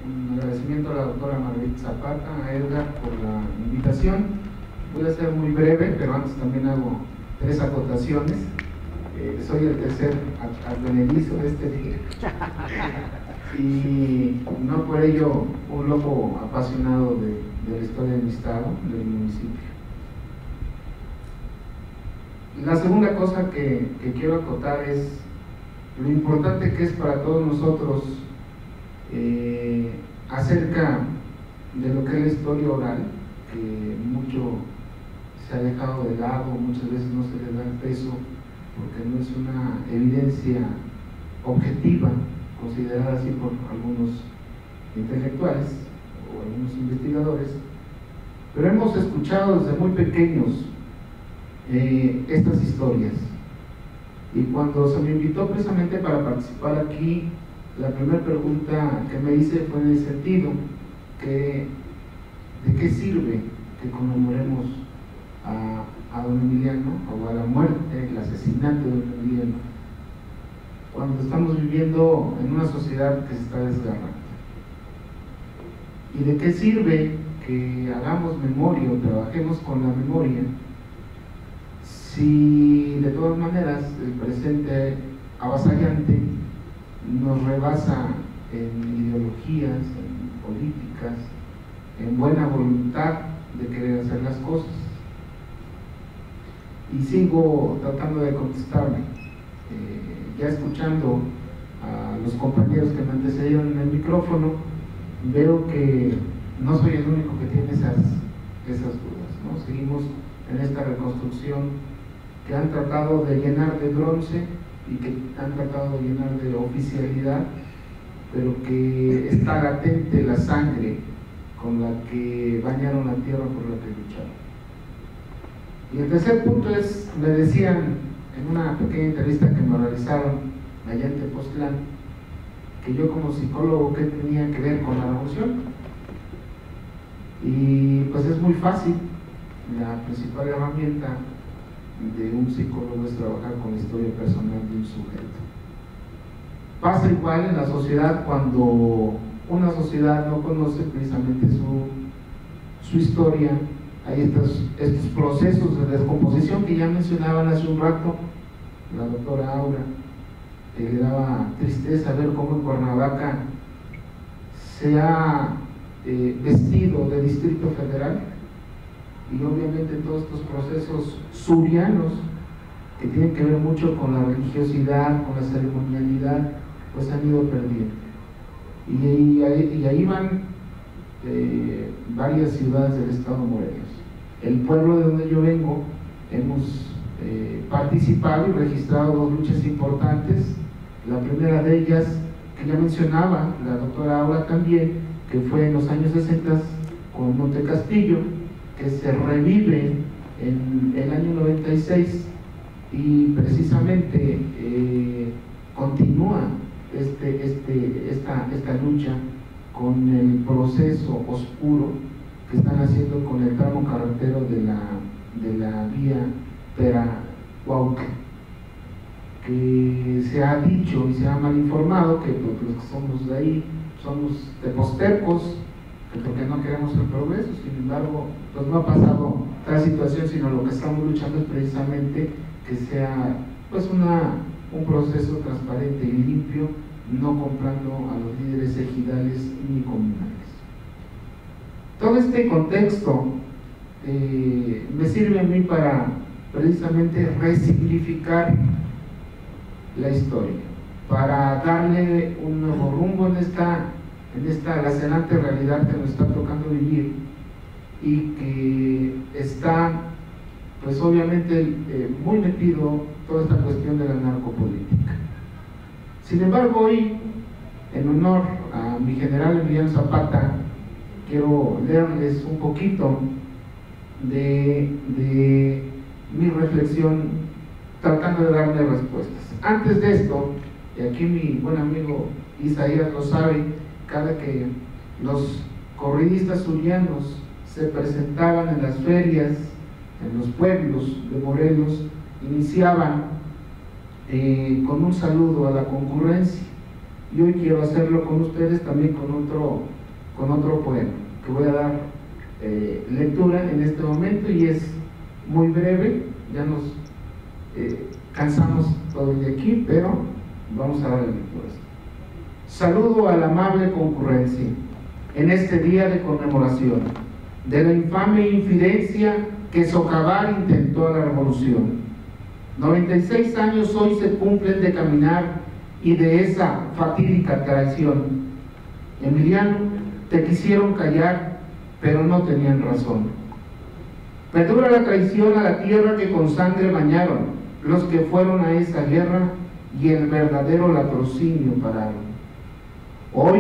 Un agradecimiento a la doctora Margarita Zapata, a Edgar por la invitación. Voy a ser muy breve, pero antes también hago 3 acotaciones. Soy el tercer advenedizo de este día y no por ello un loco apasionado de la historia de mi estado, del municipio. La segunda cosa que quiero acotar es lo importante que es para todos nosotros acerca de lo que es la historia oral, que mucho se ha dejado de lado, muchas veces no se le da el peso porque no es una evidencia objetiva considerada así por algunos intelectuales o algunos investigadores, pero hemos escuchado desde muy pequeños estas historias, y cuando se me invitó precisamente para participar aquí, la primera pregunta que me hice fue en el sentido que ¿de qué sirve que conmemoremos a don Emiliano, o a la muerte, el asesinato de don Emiliano, cuando estamos viviendo en una sociedad que se está desgarrando? ¿Y de qué sirve que hagamos memoria o trabajemos con la memoria si de todas maneras el presente avasallante nos rebasa en ideologías, en políticas, en buena voluntad de querer hacer las cosas? Y sigo tratando de contestarme, ya escuchando a los compañeros que me antecedieron en el micrófono, veo que no soy el único que tiene esas dudas, ¿no? Seguimos en esta reconstrucción que han tratado de llenar de bronce y que han tratado de llenar de oficialidad, pero que está latente la sangre con la que bañaron la tierra por la que lucharon. Y el tercer punto es, me decían en una pequeña entrevista que me realizaron allá en Tepoztlán, que yo como psicólogo, ¿qué tenía que ver con la revolución? Y pues es muy fácil. La principal herramienta de un psicólogo es trabajar con la historia personal de un sujeto. Pasa igual en la sociedad cuando una sociedad no conoce precisamente su historia. Hay estos procesos de descomposición que ya mencionaban hace un rato la doctora Aura, que le daba tristeza ver cómo en Cuernavaca se ha vestido de Distrito Federal, y obviamente todos estos procesos surianos que tienen que ver mucho con la religiosidad, con la ceremonialidad, pues han ido perdiendo. Y ahí van varias ciudades del estado Morelos. El pueblo de donde yo vengo, hemos participado y registrado 2 luchas importantes. La primera de ellas, que ya mencionaba la doctora Aura también, que fue en los años 60 con Monte Castillo, que se revive en el año 96, y precisamente continúa esta lucha con el proceso oscuro que están haciendo con el tramo carretero de la vía Pera-Huauca, que se ha dicho y se ha mal informado que los que somos de ahí somos tepoztecos, porque no queremos el progreso. Sin embargo, pues no ha pasado tal situación, sino lo que estamos luchando es precisamente que sea pues un proceso transparente y limpio, no comprando a los líderes ejidales ni comunales. Todo este contexto me sirve a mí para precisamente resignificar la historia, para darle un nuevo rumbo en esta lacerante realidad que nos está tocando vivir, y que está pues obviamente muy metido toda esta cuestión de la narcopolítica. Sin embargo, hoy, en honor a mi general Emiliano Zapata, quiero leerles un poquito de mi reflexión, tratando de darle respuestas. Antes de esto, y aquí mi buen amigo Isaías lo sabe, cada que los corridistas surianos se presentaban en las ferias, en los pueblos de Morelos, iniciaban con un saludo a la concurrencia, y hoy quiero hacerlo con ustedes también con otro poema que voy a dar lectura en este momento, y es muy breve, ya nos cansamos todo de aquí, pero vamos a dar lectura. Saludo a la amable concurrencia en este día de conmemoración de la infame infidencia que socavar intentó a la revolución. 96 años hoy se cumplen de caminar y de esa fatídica traición. Emiliano, te quisieron callar, pero no tenían razón. Perdura la traición a la tierra que con sangre bañaron los que fueron a esa guerra y el verdadero latrocinio pararon. Hoy,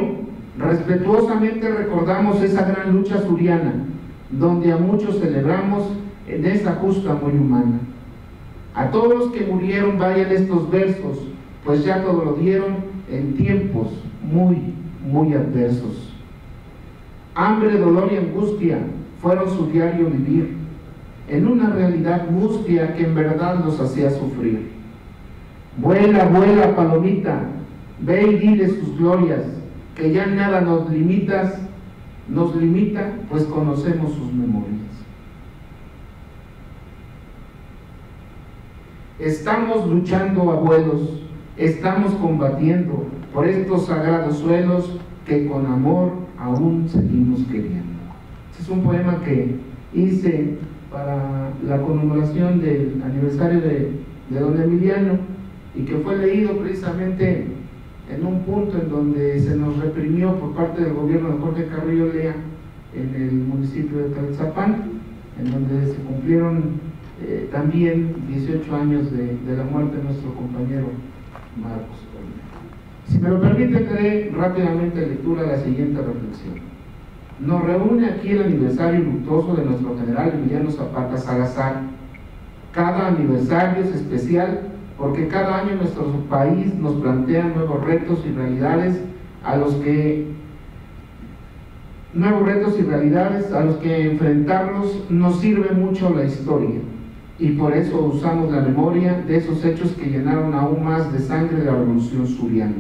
respetuosamente recordamos esa gran lucha suriana, donde a muchos celebramos en esa justa muy humana. A todos los que murieron vayan estos versos, pues ya todo lo dieron en tiempos muy adversos. Hambre, dolor y angustia fueron su diario vivir, en una realidad mustia que en verdad los hacía sufrir. Vuela, vuela, palomita, ve y dile sus glorias, que ya nada nos limita, pues conocemos sus memorias. Estamos luchando, abuelos, estamos combatiendo por estos sagrados suelos que con amor aún seguimos queriendo. Este es un poema que hice para la conmemoración del aniversario de don Emiliano, y que fue leído precisamente en un punto en donde se nos reprimió por parte del gobierno de Jorge Carrillo Lea en el municipio de Tlaltzapán, en donde se cumplieron también 18 años de la muerte de nuestro compañero Marcos. Si me lo permite, daré rápidamente lectura a la siguiente reflexión. Nos reúne aquí el aniversario luctuoso de nuestro general Emiliano Zapata Salazar. Cada aniversario es especial porque cada año nuestro país nos plantea nuevos retos y realidades a los que enfrentarlos nos sirve mucho la historia, y por eso usamos la memoria de esos hechos que llenaron aún más de sangre la revolución suriana.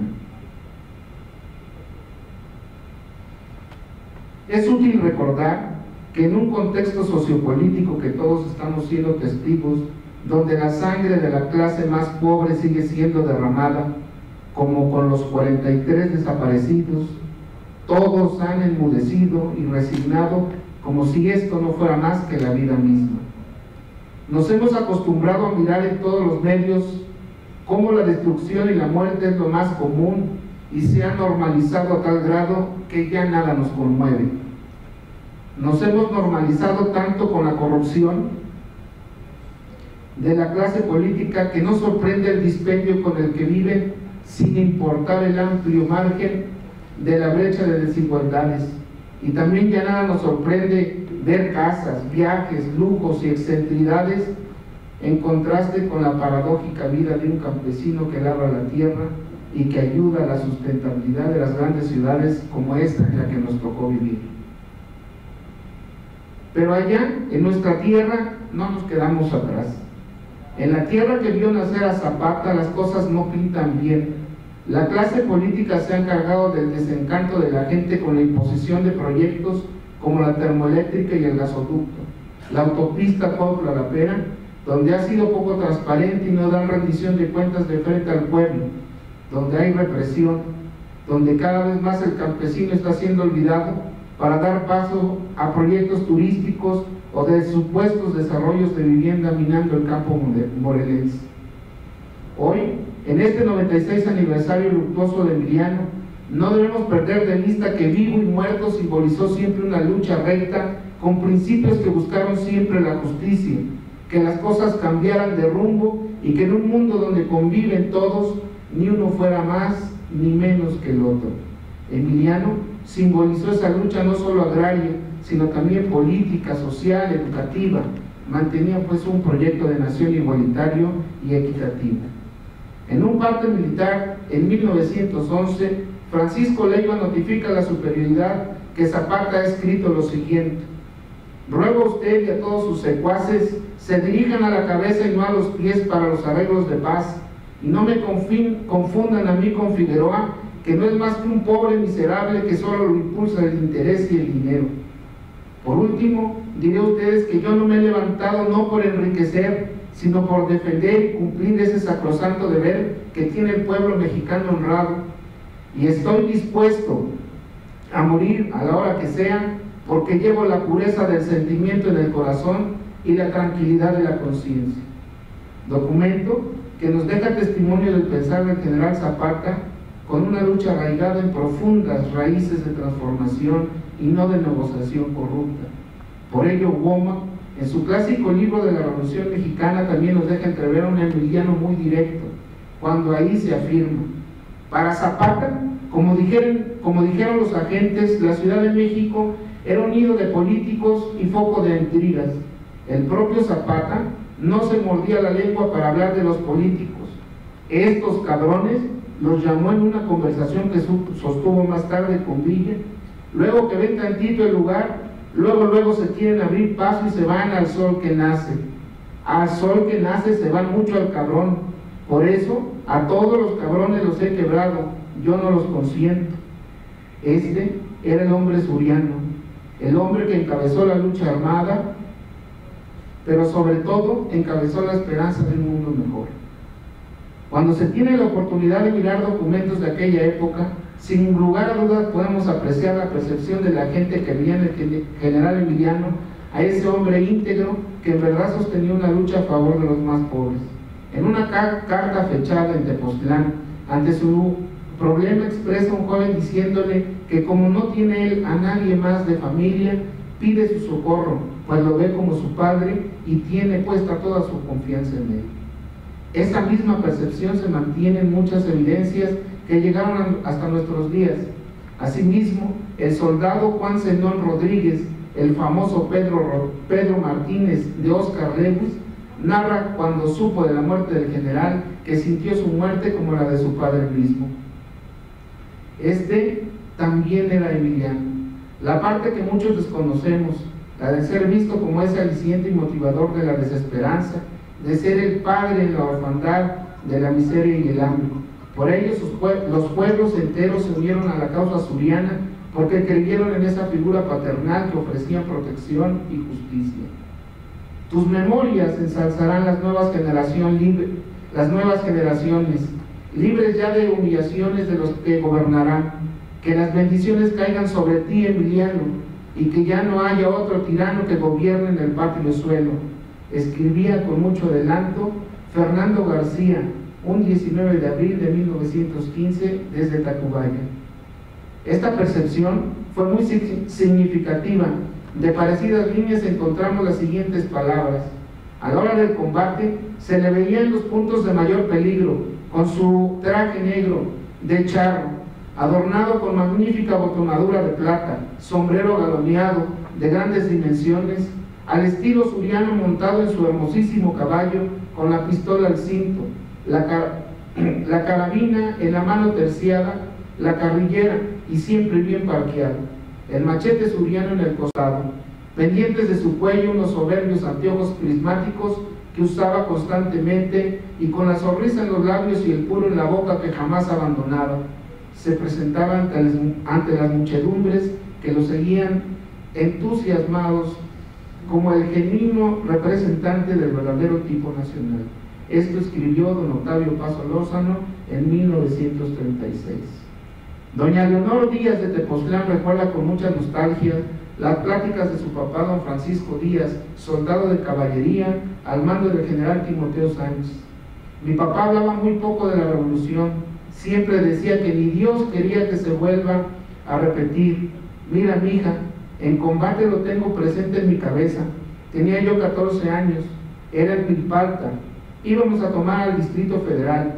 Es útil recordar que en un contexto sociopolítico que todos estamos siendo testigos, donde la sangre de la clase más pobre sigue siendo derramada, como con los 43 desaparecidos, todos han enmudecido y resignado como si esto no fuera más que la vida misma. Nos hemos acostumbrado a mirar en todos los medios cómo la destrucción y la muerte es lo más común, y se ha normalizado a tal grado que ya nada nos conmueve. Nos hemos normalizado tanto con la corrupción de la clase política que no sorprende el dispendio con el que viven, sin importar el amplio margen de la brecha de desigualdades. Y también ya nada nos sorprende ver casas, viajes, lujos y excentridades en contraste con la paradójica vida de un campesino que labra la tierra y que ayuda a la sustentabilidad de las grandes ciudades como esta en la que nos tocó vivir. Pero allá, en nuestra tierra, no nos quedamos atrás. En la tierra que vio nacer a Zapata, las cosas no pintan bien. La clase política se ha encargado del desencanto de la gente con la imposición de proyectos como la termoeléctrica y el gasoducto, la autopista Cuautla-La Pera, donde ha sido poco transparente y no dan rendición de cuentas de frente al pueblo, donde hay represión, donde cada vez más el campesino está siendo olvidado para dar paso a proyectos turísticos o de supuestos desarrollos de vivienda minando el campo morelense. Hoy, en este 96 aniversario luctuoso de Emiliano, no debemos perder de vista que vivo y muerto simbolizó siempre una lucha recta con principios que buscaron siempre la justicia, que las cosas cambiaran de rumbo y que en un mundo donde conviven todos, ni uno fuera más ni menos que el otro. Emiliano simbolizó esa lucha no solo agraria, sino también política, social, educativa. Mantenía pues un proyecto de nación igualitario y equitativo. En un parte militar, en 1911, Francisco Leiva notifica a la superioridad que Zapata ha escrito lo siguiente: ruego a usted y a todos sus secuaces se dirijan a la cabeza y no a los pies para los arreglos de paz, y no me confundan a mí con Figueroa, que no es más que un pobre miserable que solo lo impulsa el interés y el dinero. Por último, diré a ustedes que yo no me he levantado no por enriquecer, sino por defender y cumplir ese sacrosanto deber que tiene el pueblo mexicano honrado, y estoy dispuesto a morir a la hora que sea, porque llevo la pureza del sentimiento en el corazón y la tranquilidad de la conciencia. Documento que nos deja testimonio del pensar del general Zapata, con una lucha arraigada en profundas raíces de transformación y no de negociación corrupta. Por ello, Goma, en su clásico libro de la Revolución Mexicana, también nos deja entrever a un emiliano muy directo, cuando ahí se afirma: para Zapata, como dijeron los agentes, la Ciudad de México era un nido de políticos y foco de intrigas. El propio Zapata no se mordía la lengua para hablar de los políticos. Estos cabrones los llamó en una conversación que sostuvo más tarde con Villa. Luego que ven tantito el lugar, luego se quieren abrir paso y se van al sol que nace. Al sol que nace se van mucho al cabrón. Por eso a todos los cabrones los he quebrado, yo no los consiento. Este era el hombre suriano, el hombre que encabezó la lucha armada, pero sobre todo encabezó la esperanza de un mundo mejor. Cuando se tiene la oportunidad de mirar documentos de aquella época, sin lugar a dudas podemos apreciar la percepción de la gente que veía en el general Emiliano a ese hombre íntegro que en verdad sostenía una lucha a favor de los más pobres. En una carta fechada en Tepoztlán, ante su problema expresa un joven diciéndole que como no tiene él a nadie más de familia, pide su socorro, pues lo ve como su padre y tiene puesta toda su confianza en él. Esa misma percepción se mantiene en muchas evidencias que llegaron hasta nuestros días. Asimismo, el soldado Juan Zenón Rodríguez, el famoso Pedro Martínez de Óscar Lewis, narra cuando supo de la muerte del general que sintió su muerte como la de su padre mismo. Este también era emiliano. La parte que muchos desconocemos, la de ser visto como ese aliciente y motivador de la desesperanza, de ser el padre en la orfandad, de la miseria y el hambre. Por ello los pueblos enteros se unieron a la causa suriana, porque creyeron en esa figura paternal que ofrecía protección y justicia. Tus memorias ensalzarán las nuevas generaciones, libres ya de humillaciones de los que gobernarán. Que las bendiciones caigan sobre ti, Emiliano, y que ya no haya otro tirano que gobierne en el patrio suelo. Escribía con mucho adelanto Fernando García, un 19 de abril de 1915, desde Tacubaya. Esta percepción fue muy significativa. De parecidas líneas encontramos las siguientes palabras: a la hora del combate se le veía en los puntos de mayor peligro, con su traje negro de charro, adornado con magnífica botonadura de plata, sombrero galoneado de grandes dimensiones, al estilo suriano, montado en su hermosísimo caballo, con la pistola al cinto, la carabina en la mano terciada, la carrillera y siempre bien parqueado, el machete suriano en el costado, pendientes de su cuello unos soberbios anteojos prismáticos que usaba constantemente, y con la sonrisa en los labios y el puro en la boca que jamás abandonaba, se presentaba ante las muchedumbres que lo seguían entusiasmados como el genuino representante del verdadero tipo nacional. Esto escribió don Octavio Paz Solórzano en 1936. Doña Leonor Díaz de Tepoztlán recuerda con mucha nostalgia las pláticas de su papá don Francisco Díaz, soldado de caballería al mando del general Timoteo Sánchez. Mi papá hablaba muy poco de la revolución, siempre decía que ni Dios quería que se vuelva a repetir. Mira, mija, en combate lo tengo presente en mi cabeza. Tenía yo 14 años, era en Milpalta, íbamos a tomar al Distrito Federal.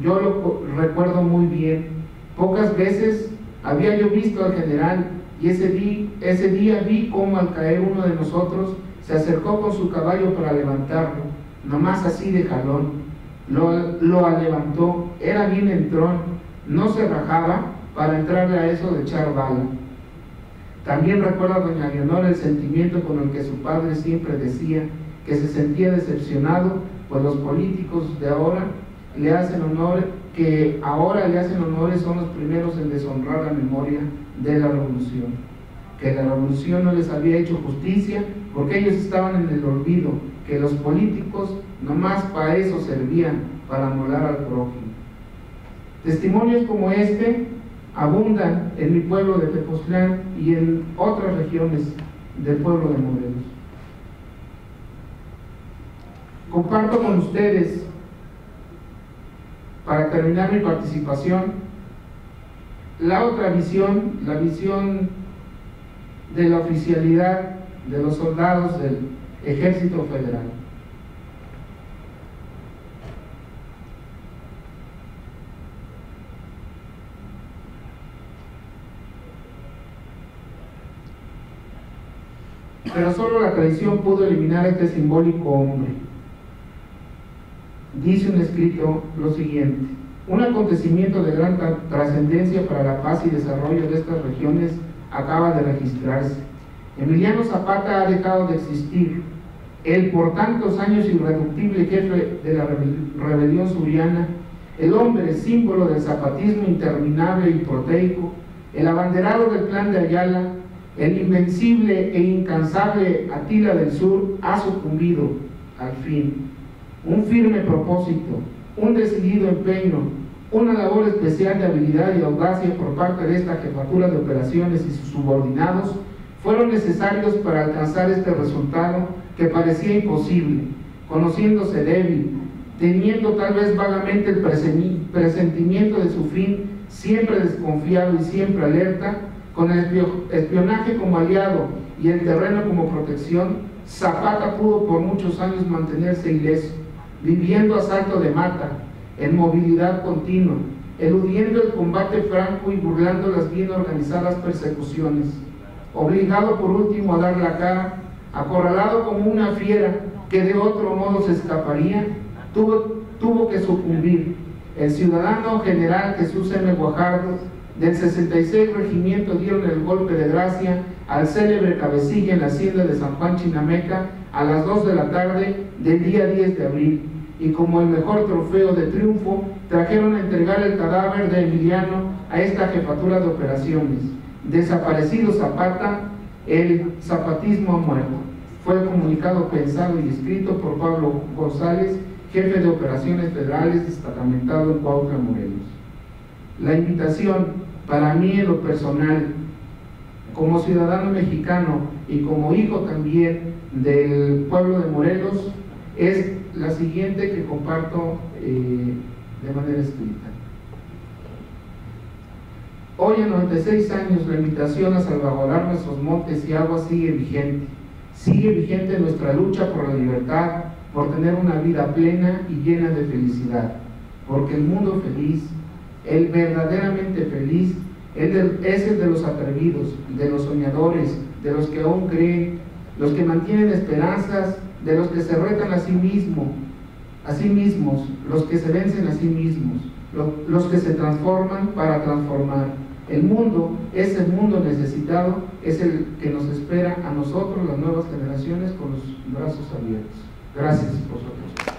Yo lo recuerdo muy bien. Pocas veces había yo visto al general, y ese día vi cómo al caer uno de nosotros se acercó con su caballo para levantarlo, nomás así de jalón. Lo levantó, era bien entrón, no se rajaba para entrarle a eso de echar bala. También recuerda doña Leonor el sentimiento con el que su padre siempre decía que se sentía decepcionado, pues los políticos de ahora le hacen honor que ahora le hacen honores son los primeros en deshonrar la memoria de la revolución, que la revolución no les había hecho justicia porque ellos estaban en el olvido, que los políticos nomás para eso servían, para amolar al prójimo. Testimonios como este abundan en mi pueblo de Tepoztlán y en otras regiones del pueblo de Morelos. Comparto con ustedes, para terminar mi participación, la otra visión, la visión de la oficialidad de los soldados del Ejército Federal. Pero solo la traición pudo eliminar a este simbólico hombre. Dice un escrito lo siguiente: un acontecimiento de gran trascendencia para la paz y desarrollo de estas regiones acaba de registrarse. Emiliano Zapata ha dejado de existir, el por tantos años irreductible jefe de la rebelión suriana, el hombre símbolo del zapatismo interminable y proteico, el abanderado del plan de Ayala, el invencible e incansable Atila del Sur ha sucumbido al fin. Un firme propósito, un decidido empeño, una labor especial de habilidad y audacia por parte de esta jefatura de operaciones y sus subordinados fueron necesarios para alcanzar este resultado que parecía imposible, conociéndose débil, teniendo tal vez vagamente el presentimiento de su fin, siempre desconfiado y siempre alerta, con el espionaje como aliado y el terreno como protección. Zapata pudo por muchos años mantenerse ileso, viviendo a salto de mata, en movilidad continua, eludiendo el combate franco y burlando las bien organizadas persecuciones, obligado por último a dar la cara, acorralado como una fiera que de otro modo se escaparía, tuvo que sucumbir. El ciudadano general Jesús M. Guajardo del 66 Regimiento dieron el golpe de gracia al célebre cabecilla en la hacienda de San Juan Chinameca a las 2 de la tarde del día 10 de abril, y como el mejor trofeo de triunfo trajeron a entregar el cadáver de Emiliano a esta jefatura de operaciones. Desaparecido Zapata, el zapatismo ha muerto. Fue comunicado, pensado y escrito por Pablo González, jefe de operaciones federales destacamentado en Cuautla, Morelos. La invitación para mí en lo personal, como ciudadano mexicano y como hijo también del pueblo de Morelos, es la siguiente que comparto de manera escrita. Hoy, a 96 años, la invitación a salvaguardar nuestros montes y aguas sigue vigente. Sigue vigente nuestra lucha por la libertad, por tener una vida plena y llena de felicidad, porque el mundo feliz, el verdaderamente feliz, es el de los atrevidos, de los soñadores, de los que aún creen, los que mantienen esperanzas, de los que se retan a sí mismos, los que se vencen a sí mismos, los que se transforman para transformar. El mundo, ese mundo necesitado, es el que nos espera a nosotros, las nuevas generaciones, con los brazos abiertos. Gracias por su atención.